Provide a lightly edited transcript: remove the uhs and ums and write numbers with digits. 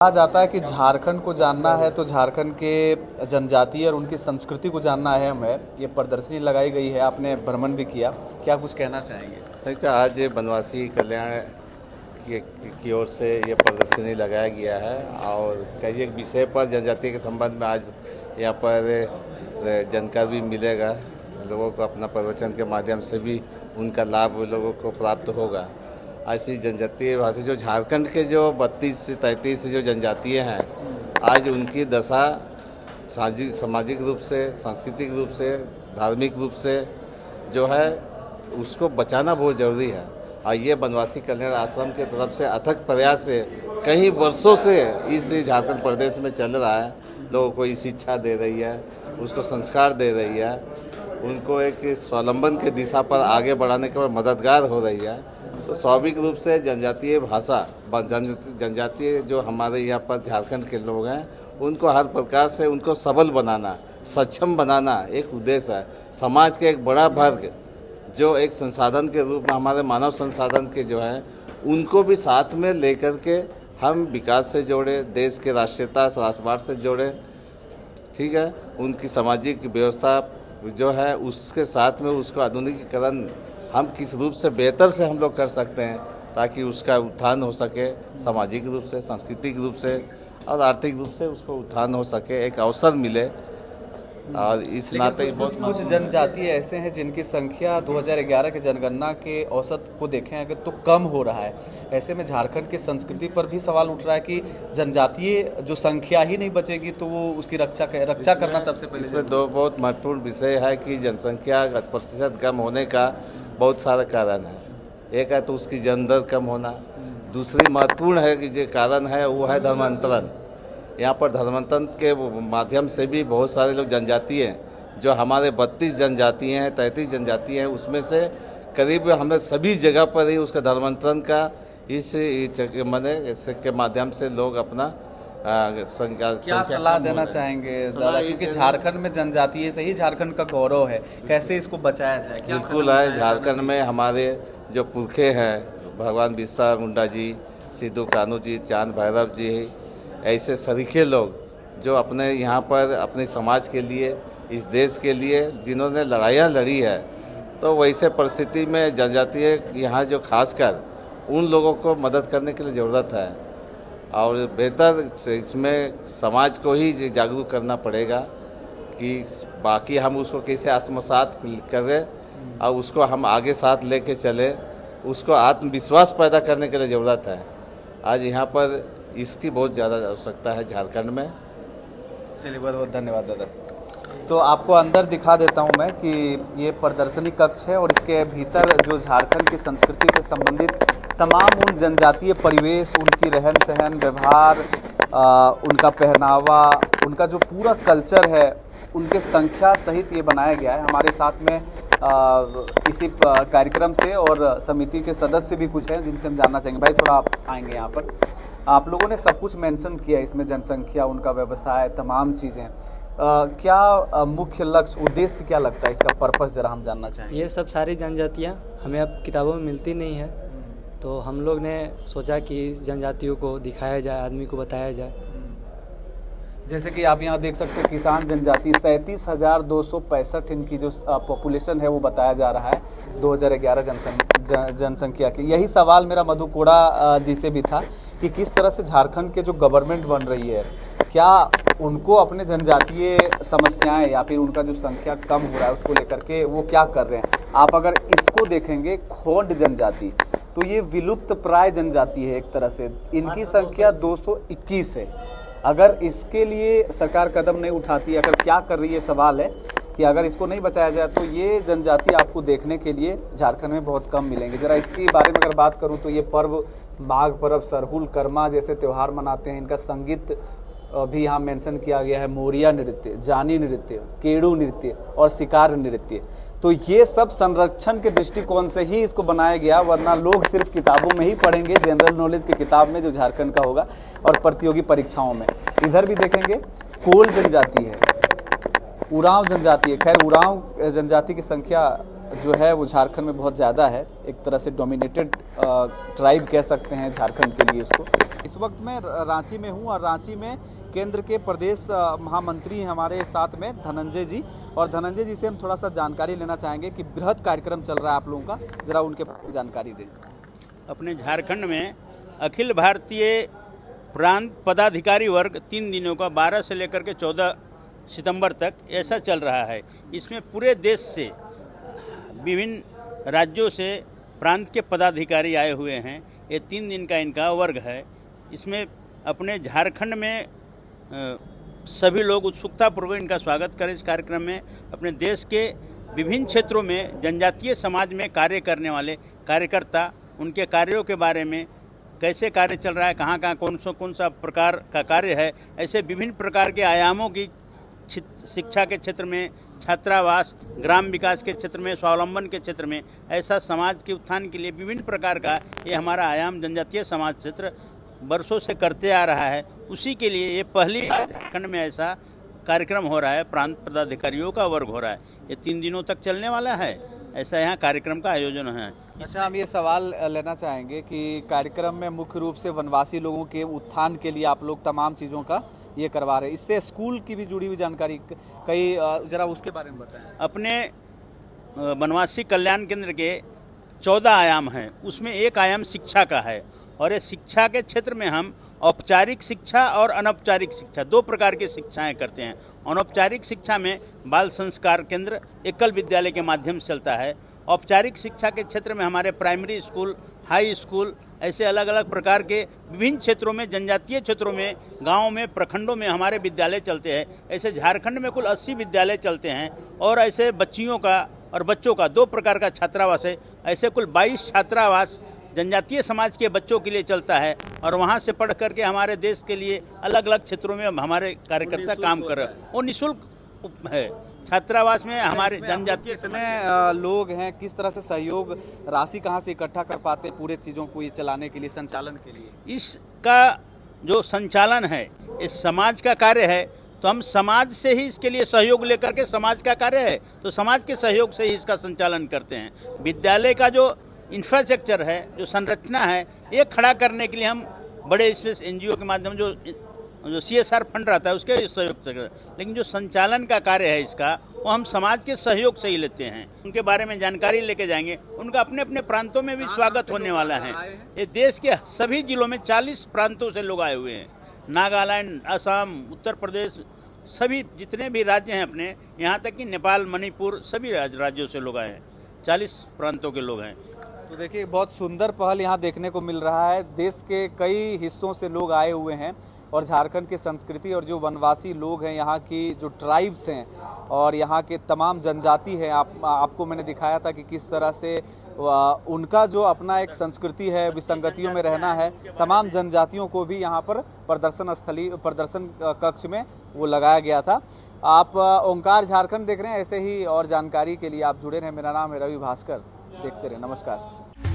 कहा जाता है कि झारखंड को जानना है तो झारखंड के जनजातीय और उनकी संस्कृति को जानना अहम है। ये प्रदर्शनी लगाई गई है, आपने भ्रमण भी किया, क्या कुछ कहना चाहेंगे? देखिए, आज बनवासी कल्याण की ओर से ये प्रदर्शनी लगाया गया है और कई एक विषय पर जनजाति के संबंध में आज यहाँ पर जानकारी भी मिलेगा। लोगों को अपना प्रवचन के माध्यम से भी उनका लाभ लोगों को प्राप्त होगा। ऐसी जनजातीय भाषा जो झारखंड के जो 32 से 33 जो जनजातीय हैं, आज उनकी दशा सामाजिक रूप से, सांस्कृतिक रूप से, धार्मिक रूप से जो है उसको बचाना बहुत ज़रूरी है। और ये बनवासी कल्याण आश्रम के तरफ से अथक प्रयास से कई वर्षों से इस झारखंड प्रदेश में चल रहा है। लोगों को शिक्षा दे रही है, उसको संस्कार दे रही है, उनको एक स्वावलंबन की दिशा पर आगे बढ़ाने के लिए मददगार हो रही है। तो स्वाभाविक रूप से जनजातीय भाषा, जनजातीय जो हमारे यहाँ पर झारखंड के लोग हैं, उनको हर प्रकार से उनको सबल बनाना, सक्षम बनाना एक उद्देश्य है। समाज के एक बड़ा वर्ग जो एक संसाधन के रूप में हमारे मानव संसाधन के जो हैं, उनको भी साथ में लेकर के हम विकास से जोड़े, देश के राष्ट्रीयता राष्ट्रवाद से जोड़े, ठीक है। उनकी सामाजिक व्यवस्था जो है उसके साथ में उसको आधुनिकीकरण हम किस रूप से बेहतर से हम लोग कर सकते हैं ताकि उसका उत्थान हो सके, सामाजिक रूप से, सांस्कृतिक रूप से और आर्थिक रूप से उसको उत्थान हो सके, एक अवसर मिले। और इस नाते कुछ जनजाति ऐसे हैं जिनकी संख्या 2011 के जनगणना के औसत को देखें अगर तो कम हो रहा है। ऐसे में झारखंड की संस्कृति पर भी सवाल उठ रहा है कि जनजातीय जो संख्या ही नहीं बचेगी तो वो उसकी रक्षा करना सबसे पहले। इसमें दो बहुत महत्वपूर्ण विषय है कि जनसंख्या प्रतिशत कम होने का बहुत सारा कारण है। एक है तो उसकी जन्म दर कम होना, दूसरी महत्वपूर्ण है कि जो कारण है वो है धर्मांतरण। यहाँ पर धर्मांतरण के माध्यम से भी बहुत सारे लोग जनजातीय हैं, जो हमारे 32 जनजाति हैं, 33 जनजाति हैं, उसमें से करीब हमें सभी जगह पर ही उसका धर्मांतरण का इस के माध्यम से लोग अपना क्या सलाह देना चाहेंगे दादा, क्योंकि झारखंड में जनजातीय से ही झारखंड का गौरव है, कैसे इसको बचाया जाए? बिल्कुल है। झारखंड में हमारे जो पुरखे हैं, भगवान बिरसा मुंडा जी, सिद्धू कान्हू जी, चांद भैरव जी, ऐसे सरीखे लोग जो अपने यहाँ पर अपने समाज के लिए, इस देश के लिए जिन्होंने लड़ाइयाँ लड़ी है, तो वैसे परिस्थिति में जनजातीय यहाँ जो खासकर उन लोगों को मदद करने के लिए ज़रूरत है और बेहतर से इसमें समाज को ही जागरूक करना पड़ेगा कि बाकी हम उसको कैसे आत्मसात करें और उसको हम आगे साथ लेके चले, उसको आत्मविश्वास पैदा करने के लिए ज़रूरत है। आज यहाँ पर इसकी बहुत ज़्यादा आवश्यकता है झारखंड में। चलिए, बहुत बहुत धन्यवाद दादा। तो आपको अंदर दिखा देता हूँ मैं कि ये प्रदर्शनी कक्ष है और इसके भीतर जो झारखंड की संस्कृति से संबंधित तमाम उन जनजातीय परिवेश, उनकी रहन सहन, व्यवहार, उनका पहनावा, उनका जो पूरा कल्चर है, उनके संख्या सहित ये बनाया गया है। हमारे साथ में इसी कार्यक्रम से और समिति के सदस्य भी कुछ हैं जिनसे हम जानना चाहेंगे। भाई, थोड़ा आप आएंगे यहाँ पर। आप लोगों ने सब कुछ मेंशन किया इसमें, जनसंख्या, उनका व्यवसाय, तमाम चीज़ें। क्या मुख्य लक्ष्य, उद्देश्य क्या लगता है इसका, पर्पस जरा हम जानना चाहेंगे। ये सब सारी जनजातियाँ हमें अब किताबों में मिलती नहीं है, तो हम लोग ने सोचा कि जनजातियों को दिखाया जाए, आदमी को बताया जाए। जैसे कि आप यहाँ देख सकते हैं, किसान जनजाति 37,265 इनकी जो पॉपुलेशन है वो बताया जा रहा है 2011 जनसंख्या की। यही सवाल मेरा मधु कोड़ा जी से भी था कि किस तरह से झारखंड के जो गवर्नमेंट बन रही है, क्या उनको अपने जनजातीय समस्याएं या फिर उनका जो संख्या कम हो रहा है उसको लेकर के वो क्या कर रहे हैं। आप अगर इसको देखेंगे, खोंड जनजाति, तो ये विलुप्त प्राय जनजाति है एक तरह से, इनकी संख्या 221 है। अगर इसके लिए सरकार कदम नहीं उठाती, अगर क्या कर रही है, सवाल है कि अगर इसको नहीं बचाया जाए तो ये जनजाति आपको देखने के लिए झारखंड में बहुत कम मिलेंगे। ज़रा इसके बारे में अगर बात करूं तो ये पर्व, माघ पर्व, सरहुल, कर्मा जैसे त्यौहार मनाते हैं। इनका संगीत भी यहाँ मेंशन किया गया है, मोरिया नृत्य, जानी नृत्य, केड़ू नृत्य और शिकार नृत्य। तो ये सब संरक्षण के दृष्टिकोण से ही इसको बनाया गया, वरना लोग सिर्फ किताबों में ही पढ़ेंगे, जनरल नॉलेज की किताब में जो झारखंड का होगा और प्रतियोगी परीक्षाओं में। इधर भी देखेंगे, कोल जनजाति है, उरांव जनजाति है। खैर, उरांव जनजाति की संख्या जो है वो झारखंड में बहुत ज़्यादा है, एक तरह से डोमिनेटेड ट्राइब कह सकते हैं झारखंड के लिए उसको। इस वक्त मैं रांची में हूं और रांची में केंद्र के प्रदेश महामंत्री हैं हमारे साथ में धनंजय जी, और धनंजय जी से हम थोड़ा सा जानकारी लेना चाहेंगे कि बृहद कार्यक्रम चल रहा है आप लोगों का, जरा उनके जानकारी दें। अपने झारखंड में अखिल भारतीय प्रांत पदाधिकारी वर्ग 3 दिनों का 12 से लेकर के 14 सितंबर तक ऐसा चल रहा है। इसमें पूरे देश से विभिन्न राज्यों से प्रांत के पदाधिकारी आए हुए हैं। ये 3 दिन का इनका वर्ग है। इसमें अपने झारखंड में सभी लोग उत्सुकतापूर्वक इनका स्वागत करें। इस कार्यक्रम में अपने देश के विभिन्न क्षेत्रों में जनजातीय समाज में कार्य करने वाले कार्यकर्ता, उनके कार्यों के बारे में, कैसे कार्य चल रहा है, कहाँ कौन सा प्रकार का कार्य है, ऐसे विभिन्न प्रकार के आयामों की शिक्षा के क्षेत्र में, छात्रावास, ग्राम विकास के क्षेत्र में, स्वावलंबन के क्षेत्र में, ऐसा समाज के उत्थान के लिए विभिन्न प्रकार का ये हमारा आयाम जनजातीय समाज क्षेत्र बरसों से करते आ रहा है। उसी के लिए ये पहली झारखंड में ऐसा कार्यक्रम हो रहा है, प्रांत पदाधिकारियों का वर्ग हो रहा है। ये 3 दिनों तक चलने वाला है, ऐसा यहाँ कार्यक्रम का आयोजन है। अच्छा, हम ये सवाल लेना चाहेंगे कि कार्यक्रम में मुख्य रूप से वनवासी लोगों के उत्थान के लिए आप लोग तमाम चीज़ों का ये करवा रहे हैं, इससे स्कूल की भी जुड़ी हुई जानकारी कई, जरा उसके बारे में बताएं। अपने वनवासी कल्याण केंद्र के 14 आयाम हैं, उसमें एक आयाम शिक्षा का है, और ये शिक्षा के क्षेत्र में हम औपचारिक शिक्षा और अनौपचारिक शिक्षा 2 प्रकार की शिक्षाएं करते हैं। अनौपचारिक शिक्षा में बाल संस्कार केंद्र एकल विद्यालय के माध्यम से चलता है। औपचारिक शिक्षा के क्षेत्र में हमारे प्राइमरी स्कूल, हाई स्कूल, ऐसे अलग अलग प्रकार के विभिन्न क्षेत्रों में, जनजातीय क्षेत्रों में, गाँव में, प्रखंडों में हमारे विद्यालय चलते हैं। ऐसे झारखंड में कुल 80 विद्यालय चलते हैं, और ऐसे बच्चियों का और बच्चों का 2 प्रकार का छात्रावास है। ऐसे कुल 22 छात्रावास जनजातीय समाज के बच्चों के लिए चलता है, और वहाँ से पढ़ करके हमारे देश के लिए अलग अलग क्षेत्रों में हमारे कार्यकर्ता काम कर रहे हैं। वो निःशुल्क है। छात्रावास में हमारे जनजातीय कितने लोग हैं, किस तरह से सहयोग राशि कहाँ से इकट्ठा कर पाते हैं पूरे चीज़ों को ये चलाने के लिए, संचालन के लिए? इसका जो संचालन है, इस समाज का कार्य है, तो हम समाज से ही इसके लिए सहयोग लेकर के, समाज का कार्य है तो समाज के सहयोग से ही इसका संचालन करते हैं। विद्यालय का जो इंफ्रास्ट्रक्चर है, जो संरचना है, ये खड़ा करने के लिए हम बड़े इसमें NGO के माध्यम जो CSR फंड रहता है उसके सहयोग से, लेकिन जो संचालन का कार्य है इसका, वो हम समाज के सहयोग से ही लेते हैं। उनके बारे में जानकारी लेके जाएंगे। उनका अपने अपने प्रांतों में भी स्वागत होने वाला है। ये देश के सभी जिलों में 40 प्रांतों से लोग आए हुए हैं। नागालैंड, असम, उत्तर प्रदेश, सभी जितने भी राज्य हैं अपने, यहाँ तक कि नेपाल, मणिपुर, सभी राज्यों से लोग आए हैं। 40 प्रांतों के लोग हैं। तो देखिए, बहुत सुंदर पहल यहाँ देखने को मिल रहा है। देश के कई हिस्सों से लोग आए हुए हैं, और झारखंड की संस्कृति और जो वनवासी लोग हैं, यहाँ की जो ट्राइब्स हैं और यहाँ के तमाम जनजाति हैं, आपको मैंने दिखाया था कि किस तरह से उनका जो अपना एक संस्कृति है, विसंगतियों में रहना है। तमाम जनजातियों को भी यहाँ पर प्रदर्शन कक्ष में वो लगाया गया था। आप ओंकार झारखंड देख रहे हैं। ऐसे ही और जानकारी के लिए आप जुड़े रहें। मेरा नाम है रवि भास्कर। देखते रहें। नमस्कार।